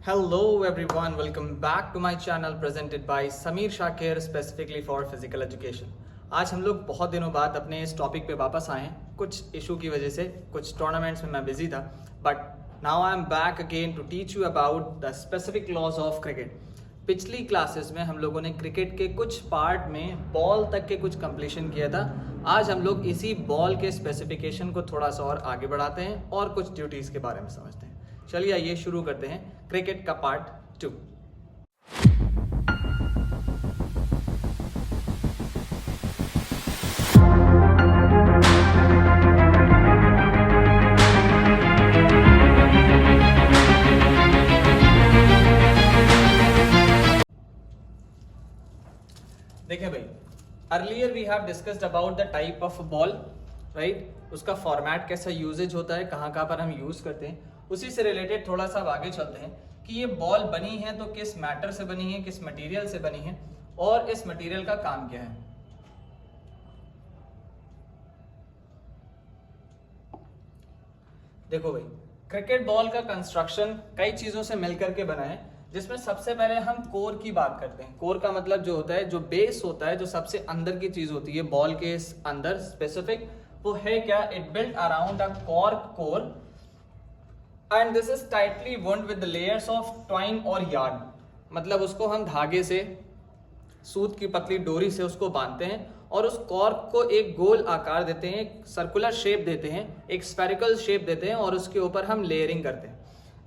Hello everyone, welcome back to my channel presented by Sameer Shakir specifically for physical education. आज हम लोग बहुत दिनों बाद अपने इस टॉपिक पे वापस आए हैं कुछ इशू की वजह से। कुछ टूर्नामेंट्स में मैं बिजी था, but now I am back again to teach you about the specific laws of cricket. पिछली क्लासेस में हम लोगों ने क्रिकेट के कुछ पार्ट में बॉल तक के कुछ कंप्लीशन किया था। आज हम लोग इसी बॉल के स्पेसिफिकेशन को थोड़ा सा और आगे बढ़ाते हैं और कुछ ड्यूटीज़ के बारे में समझते हैं। चलिए आइए शुरू करते हैं क्रिकेट का पार्ट 2। देखिए भाई, earlier we have discussed about the type of ball, right. उसका फॉर्मेट कैसा यूजेज होता है, कहाँ कहाँ पर हम यूज करते हैं, उसी से रिलेटेड थोड़ा सा आगे चलते हैं कि ये बॉल बनी है तो किस मैटर से बनी है, किस मटेरियल से बनी है और इस मटेरियल का काम क्या है। देखो भाई, क्रिकेट बॉल का कंस्ट्रक्शन कई चीजों से मिलकर के बना है, जिसमें सबसे पहले हम कोर की बात करते हैं। कोर का मतलब जो होता है, जो बेस होता है, जो सबसे अंदर की चीज होती है बॉल के अंदर स्पेसिफिक, वो है क्या? It built around a cork core and this is tightly wound with the layers of twine और यार्ड। मतलब उसको हम धागे से, सूत की पतली डोरी से उसको बांधते हैं और उस कॉर्क को एक गोल आकार देते हैं, एक सर्कुलर शेप देते हैं, एक स्फेरिकल शेप देते हैं और उसके ऊपर हम लेयरिंग करते हैं।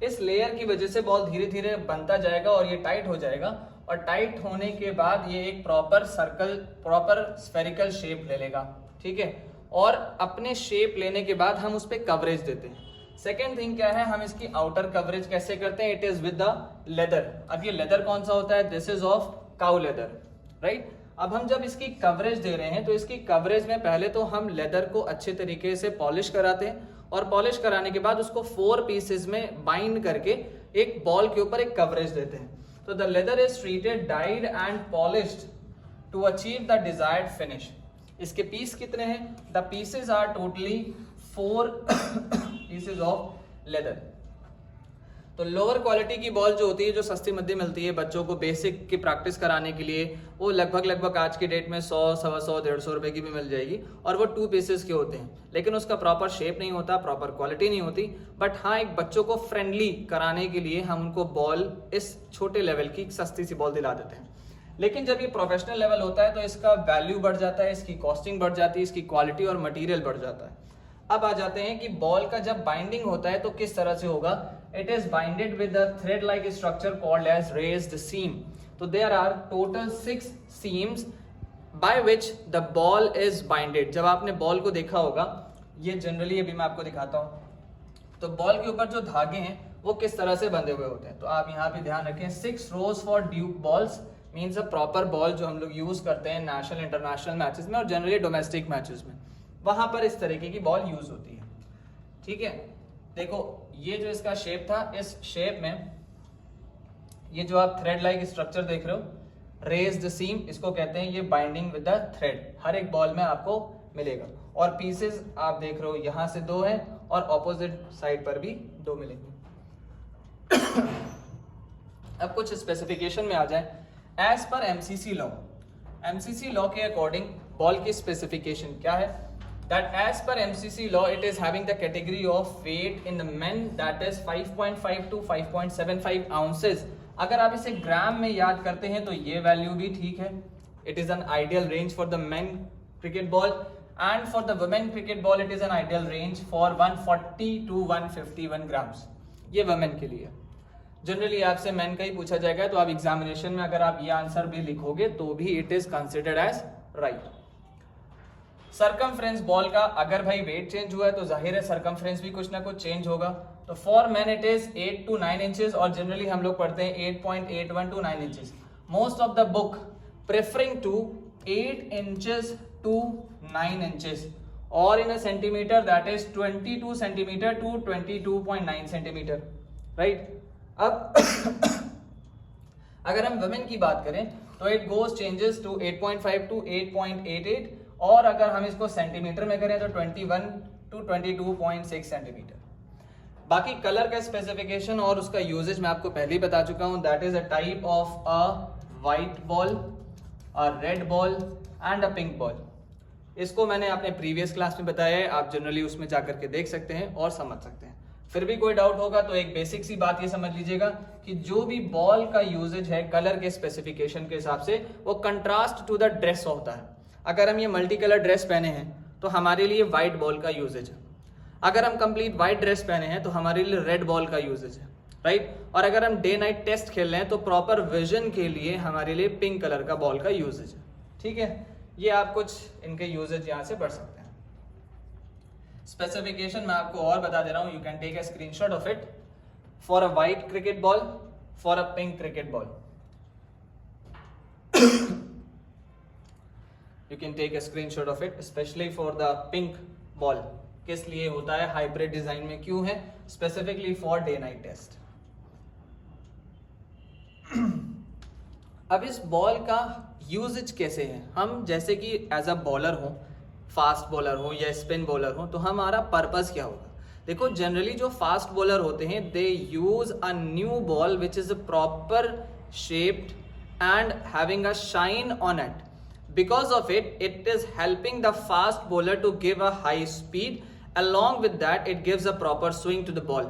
इस लेयर की वजह से बॉल धीरे धीरे बनता जाएगा और ये टाइट हो जाएगा और टाइट होने के बाद ये एक proper circle, proper spherical shape ले लेगा, ठीक है। और अपने शेप लेने के बाद हम उस पर कवरेज देते हैं। सेकेंड थिंग क्या है, हम इसकी आउटर कवरेज कैसे करते हैं? It is with the leather. अब ये लेदर कौन सा होता है? This is of cow leather, right. अब हम जब इसकी कवरेज दे रहे हैं तो इसकी कवरेज में पहले तो हम लेदर को अच्छे तरीके से पॉलिश कराते हैं और पॉलिश कराने के बाद उसको 4 पीसेस में बाइंड करके एक बॉल के ऊपर एक कवरेज देते हैं। तो the leather is treated, dyed and polished to achieve the desired finish. इसके पीस कितने हैं? The pieces are totally 4 pieces of leather. तो लोअर क्वालिटी की बॉल जो होती है, जो सस्ती मध्य मिलती है बच्चों को बेसिक की प्रैक्टिस कराने के लिए, वो लगभग आज की डेट में 100, 125, 150 रुपए की भी मिल जाएगी और वो 2 पीसेस के होते हैं, लेकिन उसका प्रॉपर शेप नहीं होता, प्रॉपर क्वालिटी नहीं होती। बट हाँ, एक बच्चों को फ्रेंडली कराने के लिए हम उनको बॉल इस छोटे लेवल की सस्ती सी बॉल दिला देते हैं। लेकिन जब ये प्रोफेशनल लेवल होता है तो इसका वैल्यू बढ़ जाता है, इसकी कॉस्टिंग बढ़ जाती है, इसकी क्वालिटी और मटेरियल बढ़ जाता है। अब आ जाते हैं कि बॉल का जब बाइंडिंग होता है तो किस तरह से होगा। It is binded with a thread like structure called as raised seam. So there are total 6 seams by which the ball is binded. जब आपने बॉल को देखा होगा, ये जनरली अभी मैं आपको दिखाता हूं, तो बॉल के ऊपर जो धागे हैं वो किस तरह से बंधे हुए होते हैं। तो आप यहाँ पे ध्यान रखें, 6 rows for duke balls means a proper ball जो हम लोग यूज करते हैं नेशनल इंटरनेशनल मैचेस में और जनरली डोमेस्टिक मैचेस में, वहां पर इस तरीके की बॉल यूज होती है, ठीक है। देखो, ये जो इसका शेप था, इस शेप में ये जो आप थ्रेड लाइक स्ट्रक्चर देख रहे हो, रेज्ड सीम, इसको कहते हैं ये बाइंडिंग विद द थ्रेड, हर एक बॉल में आपको मिलेगा। और पीसेस आप देख रहे हो, यहां से 2 है और ऑपोजिट साइड पर भी 2 मिलेंगे। अब कुछ स्पेसिफिकेशन में आ जाए। As per MCC law, MCC law के अकॉर्डिंग बॉल की स्पेसिफिकेशन क्या है? That as per MCC law, it is having the category of weight in the men that is 5.5 to 5.75 ounces. अगर आप इसे ग्राम में याद करते हैं तो ये वैल्यू भी ठीक है। It is an ideal range for the men cricket ball and for the women cricket ball it is an ideal range for 140 to 151 grams. ये women के लिए। जनरली आपसे men का ही पूछा जाएगा तो आप एग्जामिनेशन में अगर आप ये आंसर भी लिखोगे तो भी it is considered as right. Circumference ball का अगर भाई वेट चेंज हुआ है तो जाहिर है सर्कमफ्रेंस भी कुछ ना कुछ चेंज होगा। तो for man it is 8 to 9 inches और जनरली हम लोग पढ़ते हैं 8.81 to 9 inches. Most of the book preferring to 8 inches to 9 inches और in a centimetre that is 22 centimetre to 22.9 centimetre, right. अब अगर हम वुमेन की बात करें तो it goes changes to 8.5 to 8.88 और अगर हम इसको सेंटीमीटर में करें तो 21 to 22.6 सेंटीमीटर। बाकी कलर का स्पेसिफिकेशन और उसका यूजेज मैं आपको पहले ही बता चुका हूं. That is a type of a white ball, a red ball and a pink ball. इसको मैंने अपने प्रीवियस क्लास में बताया है, आप जनरली उसमें जाकर के देख सकते हैं और समझ सकते हैं. फिर भी कोई डाउट होगा तो एक बेसिक सी बात ये समझ लीजिएगा कि जो भी बॉल का यूजेज है कलर के स्पेसिफिकेशन के हिसाब से वो कंट्रास्ट टू द ड्रेस होता है. अगर हम ये मल्टी कलर ड्रेस पहने हैं तो हमारे लिए व्हाइट बॉल का यूजेज है. अगर हम कंप्लीट व्हाइट ड्रेस पहने हैं तो हमारे लिए रेड बॉल का यूजेज है, राइट. और अगर हम डे नाइट टेस्ट खेल रहे हैं तो प्रॉपर विजन के लिए हमारे लिए पिंक कलर का बॉल का यूजेज है. ठीक है, ये आप कुछ इनके यूजेज यहां से पढ़ सकते हैं. स्पेसिफिकेशन मैं आपको और बता दे रहा हूं. You can take a screenshot of it. For a white cricket ball, for a pink cricket ball. You can take a screenshot of it, especially for the pink ball. किस लिए होता है, हाइब्रिड डिजाइन में क्यों है, specifically for day night test. अब इस ball का यूजेज कैसे है. हम जैसे कि एज अ बॉलर हो, फास्ट बॉलर हो या स्पिन बॉलर हो, तो हमारा पर्पस क्या होगा. देखो जनरली जो फास्ट बॉलर होते हैं they use a new ball which is proper shaped and having a shine on it. Because of it, it is helping the fast bowler to give a high speed. Along with that, it gives a proper swing to the ball.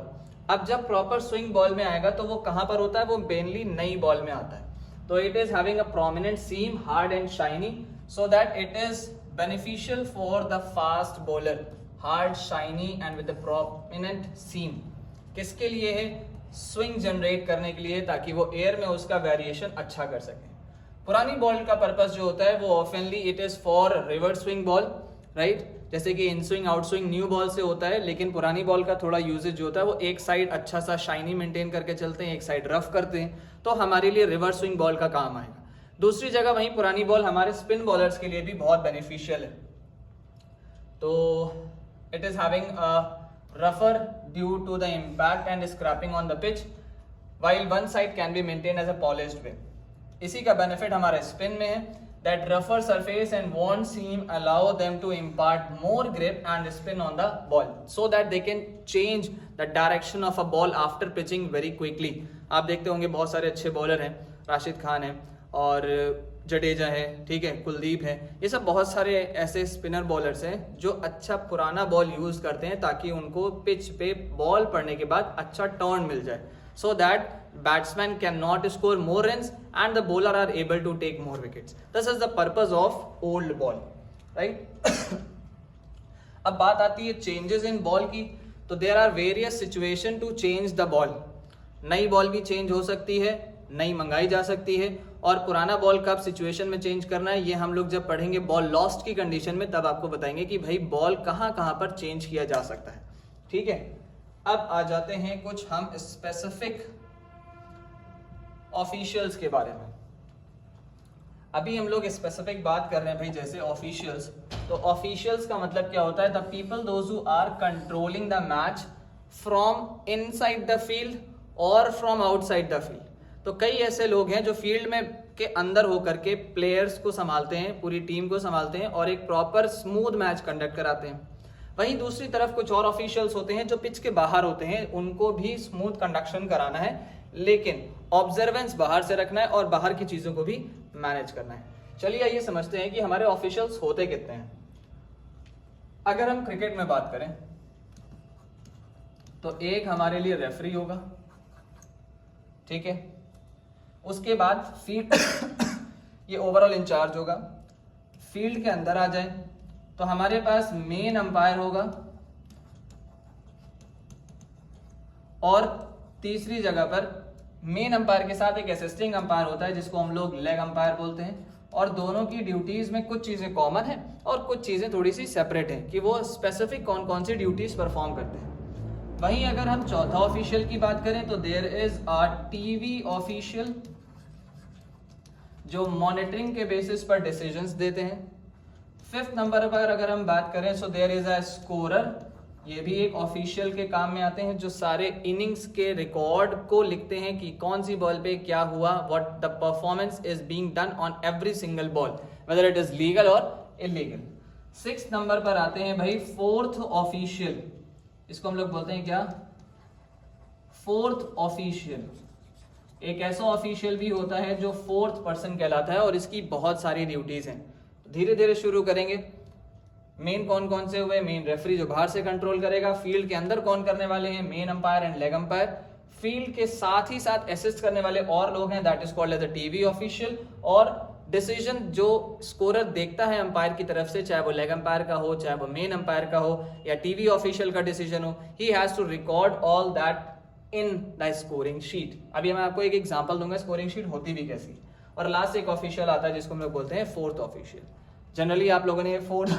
अब जब proper swing ball में आएगा तो वो कहाँ पर होता है, वो mainly नई बॉल में आता है. तो it is having a prominent seam, hard and shiny, so that it is beneficial for the fast bowler. Hard, shiny and with a prominent seam. किसके लिए है, swing generate करने के लिए, ताकि वो air में उसका variation अच्छा कर सके. पुरानी बॉल का पर्पस जो होता है वो ऑफनली it is for reverse swing ball, right. जैसे कि in swing out swing new ball से होता है, लेकिन पुरानी बॉल का थोड़ा यूजेज जो होता है वो एक साइड अच्छा सा शाइनी मेंटेन करके चलते हैं, एक साइड रफ करते हैं, तो हमारे लिए रिवर्स स्विंग बॉल का काम आएगा. दूसरी जगह वहीं पुरानी बॉल हमारे स्पिन बॉलर्स के लिए भी बहुत बेनिफिशियल है. तो इट इज हैविंग अ रफर due to the impact and scraping on the pitch, while one side can be maintain as a polished way. इसी का बेनिफिट हमारे स्पिन में है. दैट रफर surface and want seam allow them to impart more grip and spin on the ball, so that they can change the direction of a ball after pitching very quickly. आप देखते होंगे बहुत सारे अच्छे bowler हैं, राशिद खान है और जडेजा है, ठीक है, कुलदीप है, ये सब बहुत सारे ऐसे स्पिनर बॉलर्स हैं जो अच्छा पुराना बॉल यूज करते हैं ताकि उनको पिच पे बॉल पड़ने के बाद अच्छा टर्न मिल जाए, so that batsman cannot score more runs and the bowler are able to take more wickets. This is the purpose of old ball, right? अब बात आती है changes in ball की, तो there are various situation to change the ball. नई ball भी change हो सकती है, नई मंगाई जा सकती है, और पुराना बॉल कब सिचुएशन में चेंज करना है ये हम लोग जब पढ़ेंगे बॉल लॉस्ट की कंडीशन में, तब आपको बताएंगे कि भाई बॉल कहाँ कहाँ पर चेंज किया जा सकता है. ठीक है, अब आ जाते हैं कुछ हम स्पेसिफिक ऑफिशियल्स के बारे में. अभी हम लोग स्पेसिफिक बात कर रहे हैं भाई, जैसे ऑफिशियल्स, तो ऑफिशियल्स का मतलब क्या होता है, the people those who are controlling the match from inside the field और फ्रॉम आउटसाइड द फील्ड. तो कई ऐसे लोग हैं जो फील्ड में के अंदर होकर के प्लेयर्स को संभालते हैं, पूरी टीम को संभालते हैं और एक प्रॉपर स्मूथ मैच कंडक्ट कराते हैं. वहीं दूसरी तरफ कुछ और ऑफिशियल्स होते हैं जो पिच के बाहर होते हैं, उनको भी स्मूथ कंडक्शन कराना है, लेकिन ऑब्जर्वेंस बाहर से रखना है और बाहर की चीजों को भी मैनेज करना है. चलिए आइए समझते हैं कि हमारे ऑफिशियल्स होते कितने हैं. अगर हम क्रिकेट में बात करें तो एक हमारे लिए रेफरी होगा, ठीक है. उसके बाद फील्ड ये ओवरऑल इंचार्ज होगा. फील्ड के अंदर आ जाए तो हमारे पास मेन अंपायर होगा, और तीसरी जगह पर मेन अंपायर के साथ एक असिस्टिंग अंपायर होता है जिसको हम लोग लेग अंपायर बोलते हैं. और दोनों की ड्यूटीज में कुछ चीजें कॉमन है और कुछ चीजें थोड़ी सी सेपरेट है कि वो स्पेसिफिक कौन कौन सी ड्यूटीज परफॉर्म करते हैं. वहीं अगर हम चौथा ऑफिशियल की बात करें तो there is a TV official जो मॉनिटरिंग के बेसिस पर डिसीजंस देते हैं. फिफ्थ नंबर पर अगर हम बात करें so there is a scorer, ये भी एक ऑफिशियल के काम में आते हैं जो सारे इनिंग्स के रिकॉर्ड को लिखते हैं कि कौन सी बॉल पे क्या हुआ, what the performance is being done on every single ball, whether it is legal और इलीगल. सिक्स्थ नंबर पर आते हैं भाई फोर्थ ऑफिशियल, इसको हम लोग बोलते हैं क्या, फोर्थ ऑफिशियल, एक ऐसा ऑफिशियल भी होता है जो फोर्थ पर्सन कहलाता है और इसकी बहुत सारी ड्यूटीज हैं। धीरे धीरे शुरू करेंगे। मेन कौन कौन से हुए? मेन रेफरी जो बाहर से कंट्रोल करेगा। फील्ड के अंदर कौन करने वाले हैं? Main umpire and leg umpire. Field के साथ ही साथ असिस्ट करने वाले और लोग हैं, that is called as a TV official. और डिसीजन जो स्कोरर देखता है अंपायर की तरफ से, चाहे वो लेग अंपायर का हो, चाहे वो मेन अंपायर का हो या टीवी ऑफिशियल का डिसीजन हो, he has to record all that in the scoring sheet. अभी मैं आपको एक एग्जांपल दूंगा स्कोरिंग शीट होती भी कैसी। और लास्ट एक ऑफिशियल आता है जिसको हम लोग बोलते हैं फोर्थ ऑफिशियल। जनरली आप लोगों ने फोर्थ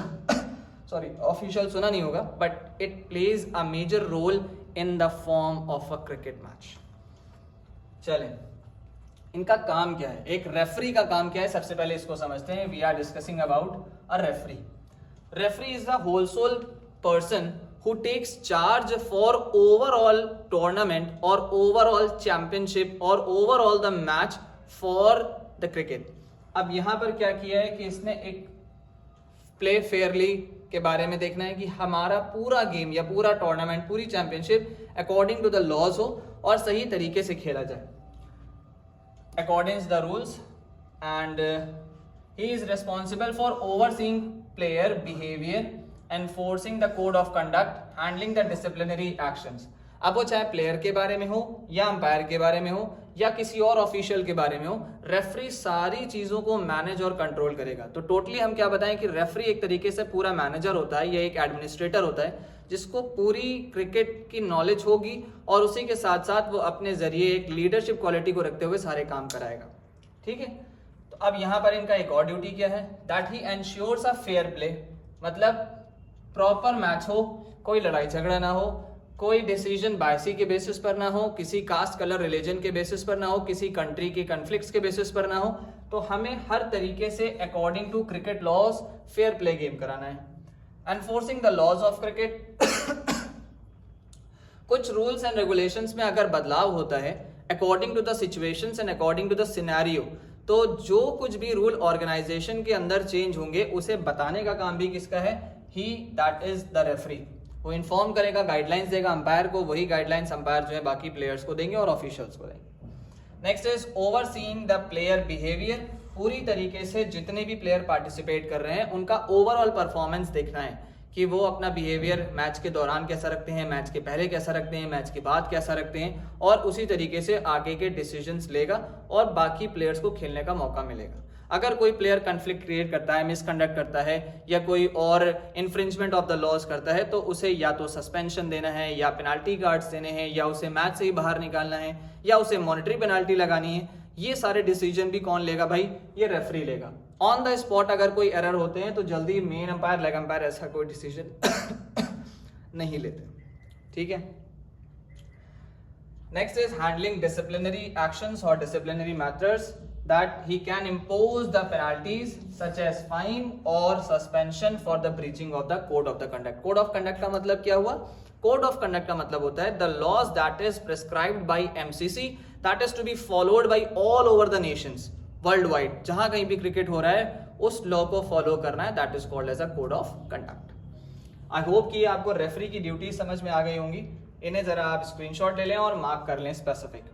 ऑफिशियल सुना नहीं होगा, but it plays a major role in the form of a cricket match. चलें, इनका काम क्या है? एक रेफरी का काम क्या है? सबसे पहले इसको समझते हैं। We are discussing about a referee. Referee is the whole sole person who takes charge for overall tournament or overall championship or overall the match for the cricket। अब यहां पर क्या किया है कि इसने एक प्ले फेयरली के बारे में देखना है कि हमारा पूरा गेम या पूरा टूर्नामेंट, पूरी championship according to the laws हो और सही तरीके से खेला जाए, according the rules. And he is responsible for overseeing player behaviour, enforcing the code of conduct, handling the disciplinary actions. अब वो चाहे प्लेयर के बारे में हो या अंपायर के बारे में हो या किसी और ऑफिशियल के बारे में हो, रेफरी सारी चीजों को मैनेज और कंट्रोल करेगा। तो टोटली हम क्या बताएं कि रेफरी एक तरीके से पूरा मैनेजर होता है या एक एडमिनिस्ट्रेटर होता है जिसको पूरी क्रिकेट की नॉलेज होगी और उसी के साथ साथ वो अपने जरिए एक लीडरशिप क्वालिटी को रखते हुए सारे काम कराएगा। ठीक है, तो अब यहाँ पर इनका एक और ड्यूटी क्या है? That he ensures a fair play, मतलब प्रॉपर मैच हो, कोई लड़ाई झगड़ा ना हो, कोई डिसीजन बायसी के बेसिस पर ना हो, किसी कास्ट कलर रिलीजन के बेसिस पर ना हो, किसी कंट्री के कन्फ्लिक्ट्स के बेसिस पर ना हो। तो हमें हर तरीके से according to cricket laws fair play game कराना है। Enforcing the laws of cricket, कुछ रूल्स एंड रेगुलेशंस में अगर बदलाव होता है according to the situations and according to the scenario, तो जो कुछ भी रूल ऑर्गेनाइजेशन के अंदर चेंज होंगे उसे बताने का काम भी किसका है? ही, दैट इज द रेफरी। वो इन्फॉर्म करेगा, गाइडलाइंस देगा अंपायर को, वही गाइडलाइंस अंपायर जो है बाकी प्लेयर्स को देंगे और ऑफिशियल्स को देंगे। Next is overseeing the player behaviour, पूरी तरीके से जितने भी प्लेयर पार्टिसिपेट कर रहे हैं उनका ओवरऑल परफॉर्मेंस देखना है कि वो अपना बिहेवियर मैच के दौरान कैसा रखते हैं, मैच के पहले कैसा रखते हैं, मैच के बाद कैसा रखते हैं, और उसी तरीके से आगे के डिसीजंस लेगा और बाकी प्लेयर्स को खेलने का मौका मिलेगा। अगर कोई प्लेयर कन्फ्लिक्ट क्रिएट करता है, मिसकंडक्ट करता है या कोई और इन्फ्रिंजमेंट ऑफ द लॉज करता है, तो उसे या तो सस्पेंशन देना है या पेनाल्टी कार्ड्स देने हैं या उसे मैच से ही बाहर निकालना है या उसे मॉनिटरी पेनाल्टी लगानी है। ये सारे डिसीजन भी कौन लेगा भाई? ये रेफरी लेगा। ऑन द स्पॉट अगर कोई एरर होते हैं तो जल्दी मेन अंपायर, लेग अंपायर ऐसा कोई डिसीजन नहीं लेते। ठीक है, next is handling disciplinary actions और disciplinary matters, that he can impose the penalties such as fine or suspension for the breaching of the code of the conduct। code of conduct का मतलब क्या हुआ? code of conduct का मतलब होता है the laws that is prescribed by MCC that is to be followed by all over the nations world wide। जहां कहीं भी क्रिकेट हो रहा है उस लॉ को फॉलो करना है, that is called as a code of conduct। I hope कि आपको रेफरी की ड्यूटी समझ में आ गई होंगी। इन्हें जरा आप स्क्रीनशॉट ले लें और मार्क कर लें स्पेसिफिक।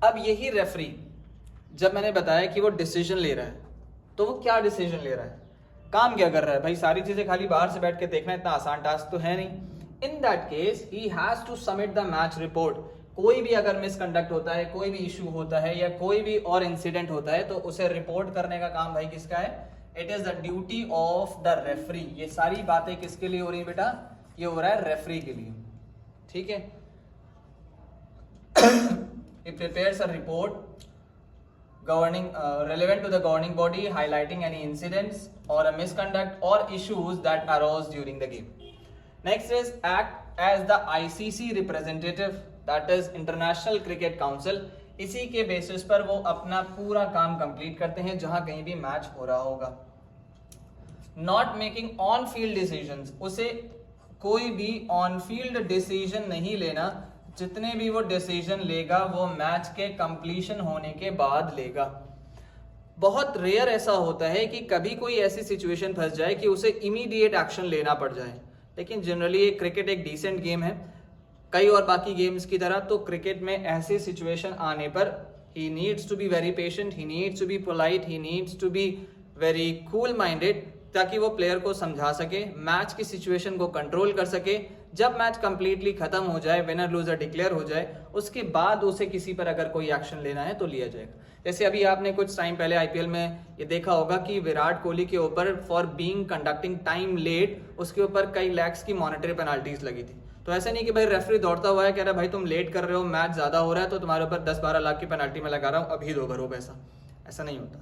अब यही रेफरी, जब मैंने बताया कि वो डिसीजन ले रहा है, तो वो क्या डिसीजन ले रहा है, काम क्या कर रहा है? भाई सारी चीजें खाली बाहर से बैठ के देखना इतना आसान टास्क तो है नहीं। In that case he has to submit the match report. कोई भी अगर मिसकंडक्ट होता है, कोई भी इशू होता है या कोई भी और इंसिडेंट होता है तो उसे रिपोर्ट करने का काम भाई किसका है? It is the duty of the referee. ये सारी बातें किसके लिए हो रही है बेटा? ये हो रहा है रेफरी के लिए। ठीक है, he prepares a report governing relevant to the governing body highlighting any incidents or a misconduct or issues that arose during the game। next is act as the ICC representative, that is International Cricket Council। इसी के basis पर वो अपना पूरा काम complete करते हैं जहां कहीं भी मैच हो रहा होगा। Not making on field decisions, उसे कोई भी ऑन फील्ड डिसीजन नहीं लेना जितने भी वो डिसीजन लेगा वो मैच के कंप्लीशन होने के बाद लेगा। बहुत रेयर ऐसा होता है कि कभी कोई ऐसी सिचुएशन फंस जाए कि उसे इमीडिएट एक्शन लेना पड़ जाए, लेकिन जनरली क्रिकेट एक डिसेंट गेम है कई और बाकी गेम्स की तरह। तो क्रिकेट में ऐसी सिचुएशन आने पर he needs to be very patient, he needs to be polite, he needs to be very cool minded, ताकि वो प्लेयर को समझा सके, मैच की सिचुएशन को कंट्रोल कर सके। जब मैच कंप्लीटली खत्म हो जाए, विनर लूजर डिक्लेयर हो जाए, उसके बाद उसे किसी पर अगर कोई एक्शन लेना है तो लिया जाएगा। जैसे अभी आपने कुछ टाइम पहले आईपीएल में ये देखा होगा कि विराट कोहली के ऊपर for being conducting time late उसके ऊपर कई लैक्स की मॉनेटरी पेनाल्टीज लगी थी। तो ऐसा नहीं कि भाई रेफरी दौड़ता हुआ है कह रहा है भाई तुम लेट कर रहे हो, मैच ज्यादा हो रहा है तो तुम्हारे ऊपर 10-12 लाख की पेनाल्टी मैं लगा रहा हूँ, अभी दो भरो पैसा। ऐसा नहीं होता।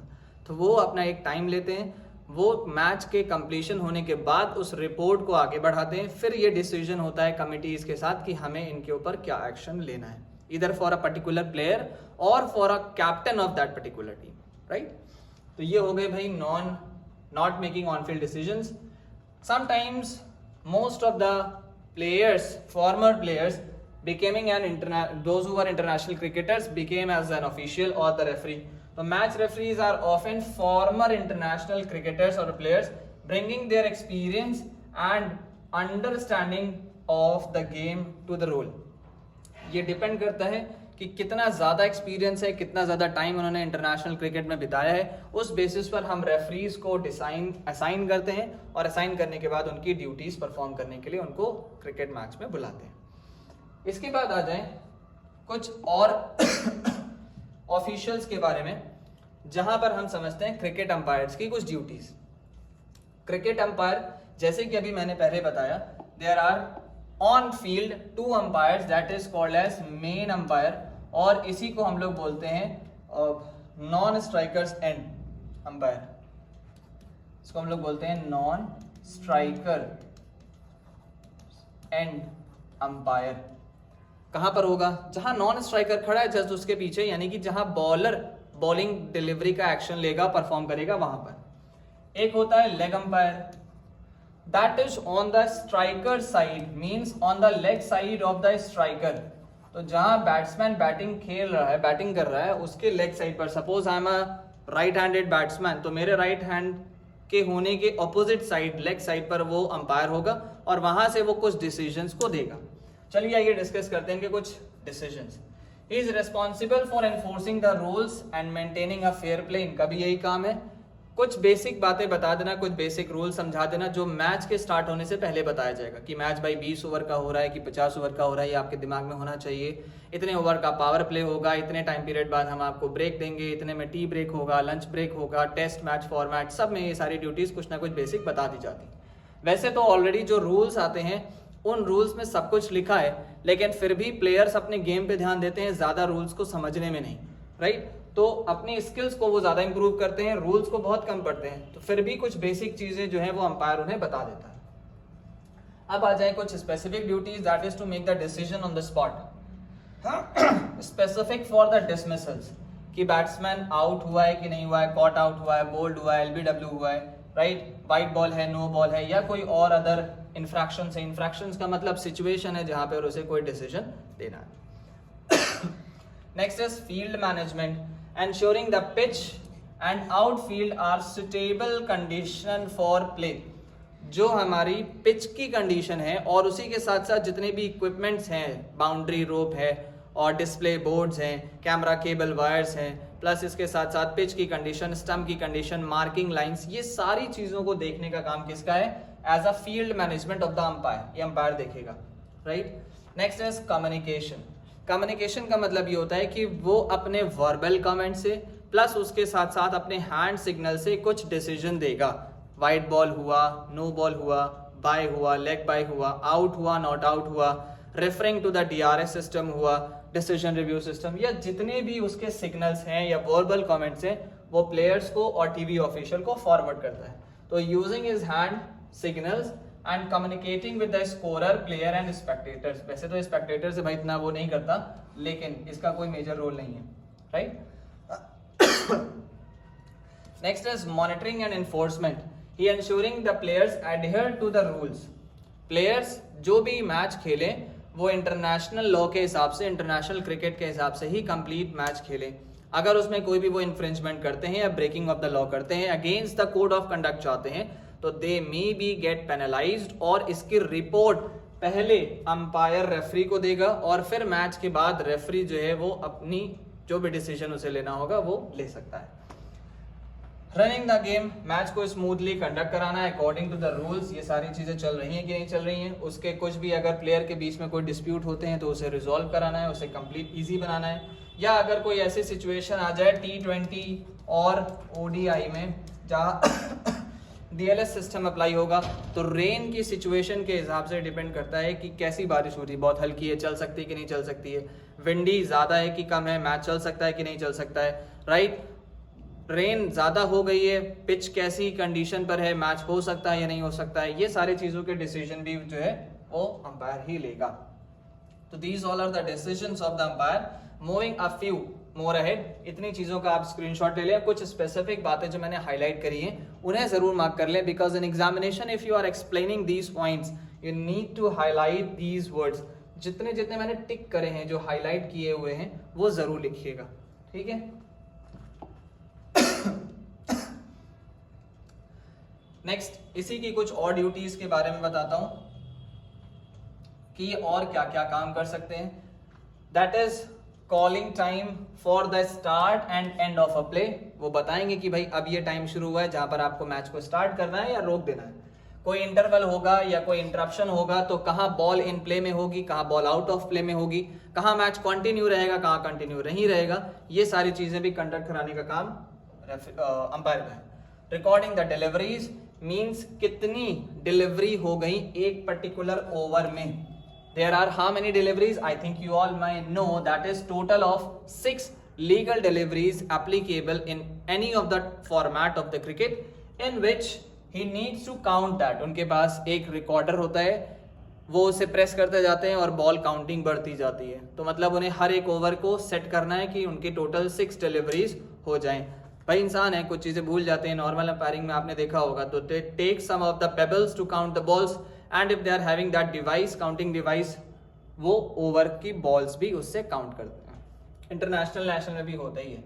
तो वो अपना एक टाइम लेते हैं, वो मैच के कंप्लीशन होने के बाद उस रिपोर्ट को आगे बढ़ाते हैं, फिर ये डिसीजन होता है कमिटीज के साथ कि हमें इनके ऊपर क्या एक्शन लेना है, इधर फॉर अ पर्टिकुलर प्लेयर और for a captain of that particular team, right. तो ये हो गए भाई not making on field decisions. Sometimes most of the players, former players becoming those who were international cricketers became as an official or the referee. The match referees are often former international cricketers or players bringing their experience and understanding of the game to the role. ये depend करता है कि कितना ज़्यादा experience है, कितना ज़्यादा time उन्होंने इंटरनेशनल क्रिकेट में बिताया है। उस बेसिस पर हम रेफरीज को असाइन करते हैं और असाइन करने के बाद उनकी ड्यूटीज़ परफॉर्म करने के लिए उनको क्रिकेट मैच में बुलाते हैं। इसके बाद आ जाएं कुछ और ऑफिशियल्स के बारे में, जहां पर हम समझते हैं क्रिकेट अंपायर्स की कुछ ड्यूटीज़। क्रिकेट अंपायर, जैसे कि अभी मैंने पहले बताया, there are on field 2 umpires that is called as main umpire, और इसी को हम लोग बोलते हैं नॉन स्ट्राइकर्स एंड अंपायर। इसको हम लोग बोलते हैं नॉन स्ट्राइकर एंड अंपायर। कहां पर होगा? जहां नॉन स्ट्राइकर खड़ा है जस्ट उसके पीछे, यानी कि जहां बॉलर बॉलिंग डिलीवरी का एक्शन लेगा, परफॉर्म करेगा, वहां पर। एक होता है leg umpire, that is on the striker side, means on the leg side of the striker। तो जहां बैट्समैन बैटिंग खेल रहा है, बैटिंग कर रहा है, उसके लेग साइड पर, suppose I am a right handed batsman, तो मेरे राइट हैंड के होने के ऑपोजिट साइड, लेग साइड पर वो अंपायर होगा और वहां से वो कुछ डिसीजंस को देगा। चलिए आइए डिस्कस करते हैं कि कुछ decisions. He is responsible for enforcing the rules and maintaining a fair play. इनका भी यही काम है, कुछ बेसिक बातें बता देना, कुछ बेसिक रूल समझा देना जो मैच के स्टार्ट होने से पहले बताया जाएगा कि मैच भाई 20 ओवर का हो रहा है कि 50 ओवर का हो रहा है, ये आपके दिमाग में होना चाहिए। इतने ओवर का पावर प्ले होगा, इतने टाइम पीरियड बाद हम आपको ब्रेक देंगे, इतने में टी ब्रेक होगा, लंच ब्रेक होगा, टेस्ट मैच फॉर्मेट, सब में ये सारी ड्यूटीज कुछ ना कुछ बेसिक बता दी जाती है। वैसे तो ऑलरेडी जो रूल्स आते हैं उन रूल्स में सब कुछ लिखा है, लेकिन फिर भी प्लेयर्स अपने गेम पे ध्यान देते हैं, ज्यादा रूल्स को समझने में नहीं, राइट। तो अपनी स्किल्स को वो ज्यादा इंप्रूव करते हैं, रूल्स को बहुत कम पढ़ते हैं, तो फिर भी कुछ बेसिक चीजें जो है वो अंपायर उन्हें बता देता है। अब आ जाए कुछ specific duties, that is to make the decision on the spot. Specific for the dismissals, कि बैट्समैन आउट हुआ है कि नहीं हुआ है, कॉट आउट हुआ है, बोल्ड हुआ है, एलबीडब्ल्यू हुआ है, राइट, वाइट बॉल है, नो बॉल है, या कोई और अदर इन्फ्रैक्शन है। इन्फ्रैक्शन का मतलब सिचुएशन है जहां पर उसे कोई डिसीजन देना है। Next is field management, ensuring the pitch and outfield are suitable condition for play। जो हमारी पिच की कंडीशन है और उसी के साथ साथ जितने भी इक्विपमेंट्स हैं, बाउंड्री रोप है और डिस्प्ले बोर्ड्स हैं, कैमरा केबल वायर्स हैं, प्लस इसके साथ साथ पिच की कंडीशन, स्टंप की कंडीशन, मार्किंग लाइंस, ये सारी चीजों को देखने का काम किसका है? As a field management of the umpire, ये अंपायर देखेगा, right. Next is communication. Communication का मतलब ये होता है कि वो अपने वर्बल कमेंट से प्लस उसके साथ साथ अपने हैंड सिग्नल से कुछ डिसीजन देगा। वाइट बॉल हुआ, नो बॉल हुआ, बाय हुआ, लेग बाय हुआ, आउट हुआ, नॉट आउट हुआ, referring to the DRS system हुआ, डिसीजन रिव्यू सिस्टम, या जितने भी उसके सिग्नल्स हैं या वर्बल कमेंट्स हैं वो प्लेयर्स को और टीवी ऑफिशियल को फॉरवर्ड करता है। तो using his hand signals and communicating with the scorer, player and spectators. वैसे तो स्पेक्टेटर से भाई इतना वो नहीं करता, लेकिन इसका कोई मेजर रोल नहीं है, right. Next is monitoring and enforcement. He ensuring the players adhere to the rules. Players जो भी मैच खेलें वो इंटरनेशनल लॉ के हिसाब से, इंटरनेशनल क्रिकेट के हिसाब से ही कंप्लीट मैच खेलें। अगर उसमें कोई भी वो इन्फ्रिंजमेंट करते हैं या ब्रेकिंग ऑफ द लॉ करते हैं, against the code of conduct चाहते हैं, तो दे मे बी गेट पेनलाइज्ड, और इसकी रिपोर्ट पहले अंपायर रेफरी को देगा और फिर मैच के बाद रेफरी जो है वो अपनी जो भी डिसीजन उसे लेना होगा वो ले सकता है। रनिंग द गेम, मैच को स्मूथली कंडक्ट कराना है अकॉर्डिंग टू द रूल्स। ये सारी चीजें चल रही हैं कि नहीं चल रही हैं, उसके कुछ भी अगर प्लेयर के बीच में कोई डिस्प्यूट होते हैं तो उसे रिजॉल्व कराना है, उसे कंप्लीट इजी बनाना है। या अगर कोई ऐसी सिचुएशन आ जाए T20 और ODI में जहाँ DLS सिस्टम अप्लाई होगा, तो रेन की सिचुएशन के हिसाब से डिपेंड करता है कि कैसी बारिश हो रही है, बहुत हल्की है, चल सकती है कि नहीं चल सकती है, विंडी ज़्यादा है कि कम है, मैच चल सकता है कि नहीं चल सकता है, राइट। रेन ज़्यादा हो गई है, पिच कैसी कंडीशन पर है, मैच हो सकता है या नहीं हो सकता है, ये सारी चीज़ों के डिसीजन भी जो है वो अंपायर ही लेगा। तो these all are the decisions of the umpire. Moving a few more ahead, इतनी चीजों का आप स्क्रीनशॉट ले लें। कुछ स्पेसिफिक बातें जो मैंने हाईलाइट करी हैं उन्हें जरूर मार्क कर लें, because in examination if you are explaining these points you need to highlight these words. जितने जितने मैंने टिक करे हैं, जो हाईलाइट किए हुए हैं, वो जरूर लिखिएगा, ठीक है। नेक्स्ट, इसी की कुछ और ड्यूटीज के बारे में बताता हूं कि और क्या क्या काम कर सकते हैं। That is calling time for the start and end of a play. वो बताएंगे कि भाई अब ये टाइम शुरू हुआ है जहां पर आपको मैच को स्टार्ट करना है या रोक देना है। कोई इंटरवल होगा या कोई इंटरप्शन होगा तो कहाँ बॉल इन प्ले में होगी, कहाँ बॉल आउट ऑफ प्ले में होगी, कहाँ मैच कंटिन्यू रहेगा, कहाँ कंटिन्यू नहीं रहेगा, ये सारी चीजें भी कंडक्ट कराने का काम अंपायर का है। रिकॉर्डिंग द डिलीवरीज मीन्स कितनी डिलीवरी हो गई एक पर्टिकुलर ओवर में। There are how many deliveries? I think you all might know that is total of 6 legal deliveries applicable in any of the format of the cricket in which he needs to count that. उनके पास एक recorder होता है, वो उसे press करते जाते हैं और बॉल काउंटिंग बढ़ती जाती है। तो मतलब उन्हें हर एक ओवर को सेट करना है कि उनके टोटल 6 डिलीवरीज हो जाएं। भाई इंसान है, कुछ चीजें भूल जाते हैं। नॉर्मल अंपायरिंग में आपने देखा होगा, तो take some of the pebbles to count the balls and if they are having that device, counting device, वो ओवर की बॉल्स भी उससे काउंट करते हैं। इंटरनेशनल नेशनल में भी होता ही है।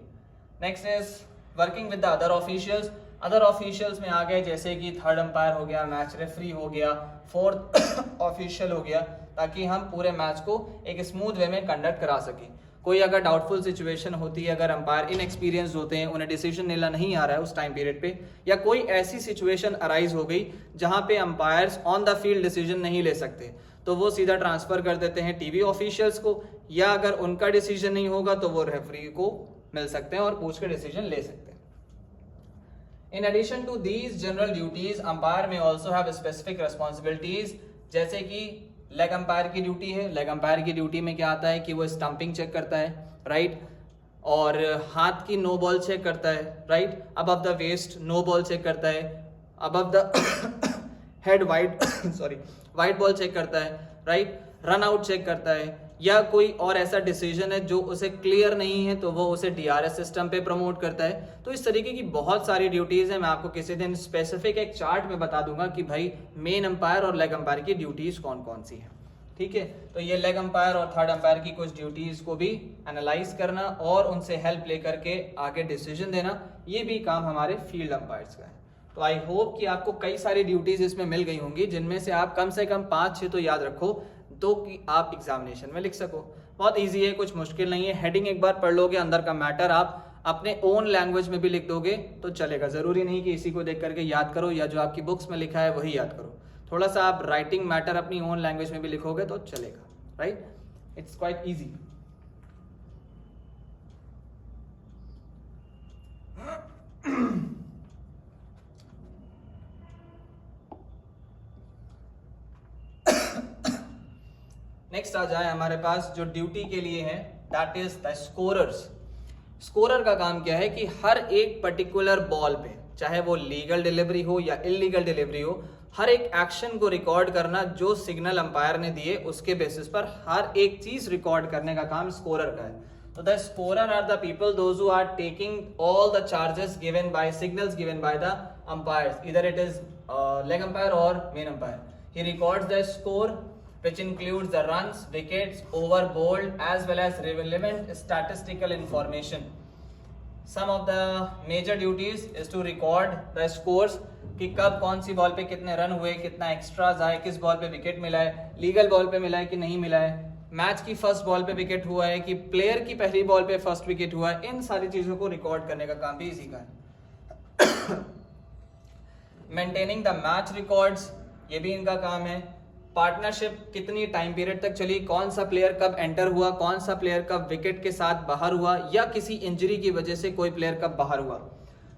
Next is working with the other officials. Other officials में आ गए जैसे कि थर्ड अंपायर हो गया, मैच रेफरी हो गया, फोर्थ ऑफिशियल हो गया, ताकि हम पूरे मैच को एक स्मूथ वे में कंडक्ट करा सकें। कोई अगर डाउटफुल सिचुएशन होती है, अगर अंपायर इनएक्सपीरियंस होते हैं, उन्हें डिसीजन लेना नहीं आ रहा है उस टाइम पीरियड पे, या कोई ऐसी सिचुएशन अराइज हो गई जहां पे umpires on the field decision नहीं ले सकते, तो वो सीधा ट्रांसफर कर देते हैं टीवी ऑफिशियल्स को, या अगर उनका डिसीजन नहीं होगा तो वो रेफरी को मिल सकते हैं और पूछ के डिसीजन ले सकते हैं। In addition to these general duties, umpire may also have specific responsibilities, जैसे कि लेग अंपायर की ड्यूटी है। लेग अंपायर की ड्यूटी में क्या आता है कि वो स्टंपिंग चेक करता है, राइट, और हाथ की नो बॉल चेक करता है, right, above the waist no ball check करता है, above the head wide ball check करता है, राइट, रन आउट चेक करता है, या कोई और ऐसा डिसीजन है जो उसे क्लियर नहीं है तो वो उसे DRS सिस्टम पे प्रमोट करता है। तो इस तरीके की बहुत सारी ड्यूटीज हैं। मैं आपको किसी दिन स्पेसिफिक एक चार्ट में बता दूंगा कि भाई मेन अंपायर और लेग अंपायर की ड्यूटीज कौन कौन सी है, ठीक है। तो ये लेग अंपायर और थर्ड अंपायर की कुछ ड्यूटीज को भी एनालाइज करना और उनसे हेल्प लेकर के आगे डिसीजन देना, ये भी काम हमारे फील्ड अंपायर्स का है। तो आई होप कि आपको कई सारी ड्यूटीज इसमें मिल गई होंगी, जिनमें से आप कम से कम 5-6 तो याद रखो, तो कि आप एग्जामिनेशन में लिख सको। बहुत इजी है, कुछ मुश्किल नहीं है। हेडिंग एक बार पढ़ लोगे, अंदर का मैटर आप अपने ओन लैंग्वेज में भी लिख दोगे तो चलेगा। जरूरी नहीं कि इसी को देख करके याद करो या जो आपकी बुक्स में लिखा है वही याद करो। थोड़ा सा आप राइटिंग मैटर अपनी ओन लैंग्वेज में भी लिखोगे तो चलेगा, right. It's quite easy. Next आ जाए हमारे पास जो ड्यूटी के लिए है, that is the scorers. Scorer का काम क्या है कि हर एक पर्टिकुलर बॉल पे, चाहे वो लीगल डिलीवरी हो या इलीगल डिलीवरी हो, हर एक एक्शन को रिकॉर्ड करना, जो सिग्नल अंपायर ने दिए उसके बेसिस पर हर एक चीज रिकॉर्ड करने का काम स्कोरर का है। तो the scorer are the people those who are taking all the charges given by signals given by the umpires, इधर इट इज लेग अंपायर और main umpire. He records the score which includes the runs, wickets, over bowled as well as relevant statistical information. Some of the major duties is to record the scores कि कब कौन सी ball पे कितने run हुए, कितना extras आए, किस ball पे विकेट मिला है, लीगल बॉल पे मिला है कि नहीं मिला है, मैच की फर्स्ट बॉल पे विकेट हुआ है कि प्लेयर की पहली बॉल पे फर्स्ट विकेट हुआ है, इन सारी चीजों को रिकॉर्ड करने का काम भी इसी का है। मेंटेनिंग द मैच रिकॉर्ड्स, ये भी इनका काम है। पार्टनरशिप कितनी टाइम पीरियड तक चली, कौन सा प्लेयर कब एंटर हुआ, कौन सा प्लेयर कब विकेट के साथ बाहर हुआ या किसी इंजरी की वजह से कोई प्लेयर कब बाहर हुआ,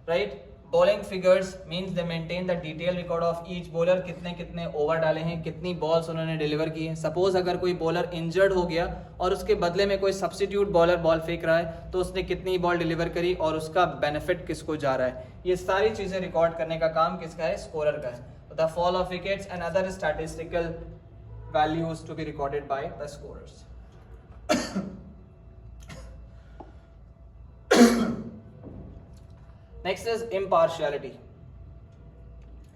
right. Bowling figures means they maintain the detail record of each bowler, कितने कितने ओवर डाले हैं, कितनी बॉल्स उन्होंने डिलीवर की हैं। सपोज अगर कोई बॉलर इंजर्ड हो गया और उसके बदले में कोई सब्स्टिट्यूट बॉलर बॉल फेंक रहा है तो उसने कितनी बॉल डिलीवर करी और उसका बेनिफिट किसको जा रहा है, ये सारी चीजें रिकॉर्ड करने का काम किसका है, स्कोरर का है। The fall of wickets and other statistical values to be recorded by the scorers. Next is impartiality.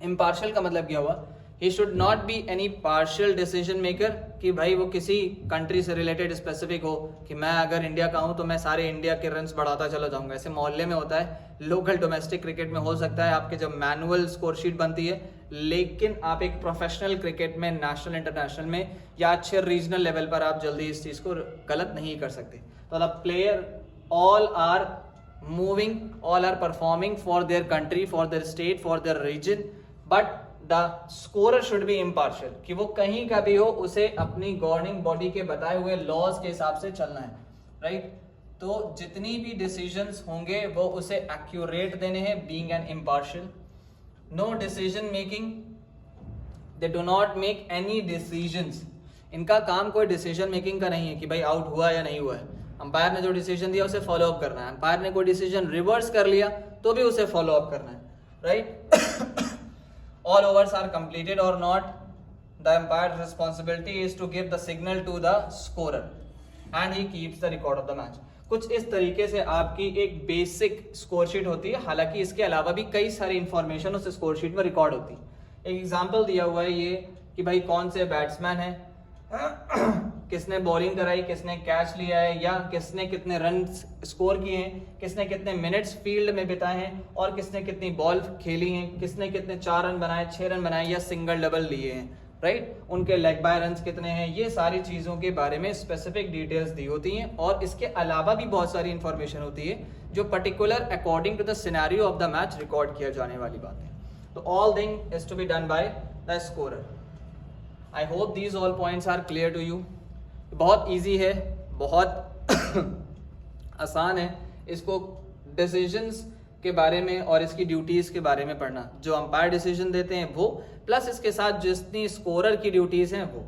Impartial का मतलब क्या हुआ, he should not be any partial decision maker कि भाई वो किसी कंट्री से रिलेटेड स्पेसिफिक हो कि मैं अगर इंडिया का हूं तो मैं सारे इंडिया के रन्स बढ़ाता चला जाऊंगा। ऐसे मोहल्ले में होता है, लोकल डोमेस्टिक क्रिकेट में हो सकता है आपके जब मैनुअल स्कोर शीट बनती है, लेकिन आप एक प्रोफेशनल क्रिकेट में, नेशनल इंटरनेशनल में या अच्छे रीजनल लेवल पर आप जल्दी इस चीज को गलत नहीं कर सकते। तो the player all are moving, all are performing for their country, for their state, for their region, but the scorer should be impartial कि वो कहीं का भी हो उसे अपनी गवर्निंग बॉडी के बताए हुए लॉज के हिसाब से चलना है, राइट। तो जितनी भी डिसीजंस होंगे वो उसे एक्यूरेट देने हैं, being an impartial. No decision making, they do not make any decisions. इनका काम कोई डिसीजन मेकिंग का नहीं है कि भाई आउट हुआ या नहीं हुआ है, अंपायर ने जो डिसीजन दिया उसे फॉलो अप करना है, अंपायर ने कोई डिसीजन रिवर्स कर लिया तो भी उसे फॉलो अप करना है, right. All overs are completed or not, the umpire's responsibility is to give the signal to the scorer and he keeps the record of the match. कुछ इस तरीके से आपकी एक बेसिक स्कोर शीट होती है, हालांकि इसके अलावा भी कई सारी इंफॉर्मेशन उस स्कोर शीट में रिकॉर्ड होती है। एक एग्जांपल दिया हुआ है ये कि भाई कौन से बैट्समैन है, किसने बॉलिंग कराई, किसने कैच लिया है, या किसने कितने रन स्कोर किए हैं, किसने कितने मिनट्स फील्ड में बिताए हैं और किसने कितनी बॉल खेली हैं, किसने कितने 4 रन बनाए, 6 रन बनाए या सिंगल डबल लिए हैं, राइट। उनके लेग बाय रन कितने हैं, ये सारी चीज़ों के बारे में स्पेसिफिक डिटेल्स दी होती हैं। और इसके अलावा भी बहुत सारी इंफॉर्मेशन होती है जो particular according to the scenario of the match record किया जाने वाली बात है। तो all thing is to be done by the scorer. I hope these all points are clear to you. बहुत ईजी है, बहुत आसान है इसको डिसीजंस के बारे में और इसकी ड्यूटीज के बारे में पढ़ना। जो अंपायर डिसीजन देते हैं वो, प्लस इसके साथ जितनी स्कोरर की ड्यूटीज हैं वो।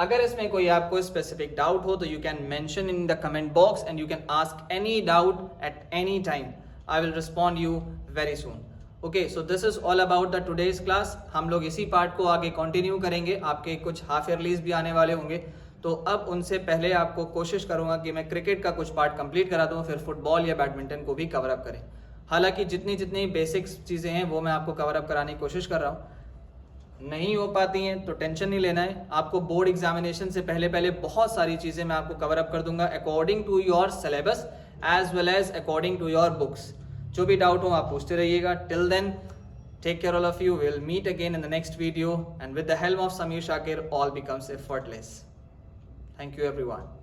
अगर इसमें कोई आपको स्पेसिफिक डाउट हो तो you can mention in the comment box and you can ask any doubt at any time. I will respond you very soon. Okay, so this is all about the today's class. हम लोग इसी part को आगे continue करेंगे। आपके कुछ half ईयरलीज भी आने वाले होंगे, तो अब उनसे पहले आपको कोशिश करूंगा कि मैं क्रिकेट का कुछ पार्ट कंप्लीट करा दूं, फिर फुटबॉल या बैडमिंटन को भी कवर अप करें। हालांकि जितनी बेसिक्स चीज़ें हैं वो मैं आपको कवर अप कराने की कोशिश कर रहा हूँ। नहीं हो पाती हैं तो टेंशन नहीं लेना है। आपको बोर्ड एग्जामिनेशन से पहले बहुत सारी चीज़ें मैं आपको कवर अप कर दूंगा according to your syllabus as well as according to your books. जो भी डाउट हो आप पूछते रहिएगा। Till then, take care all of you. We'll meet again in the next video, and with the help of Samir Shakir all becomes effortless. Thank you everyone.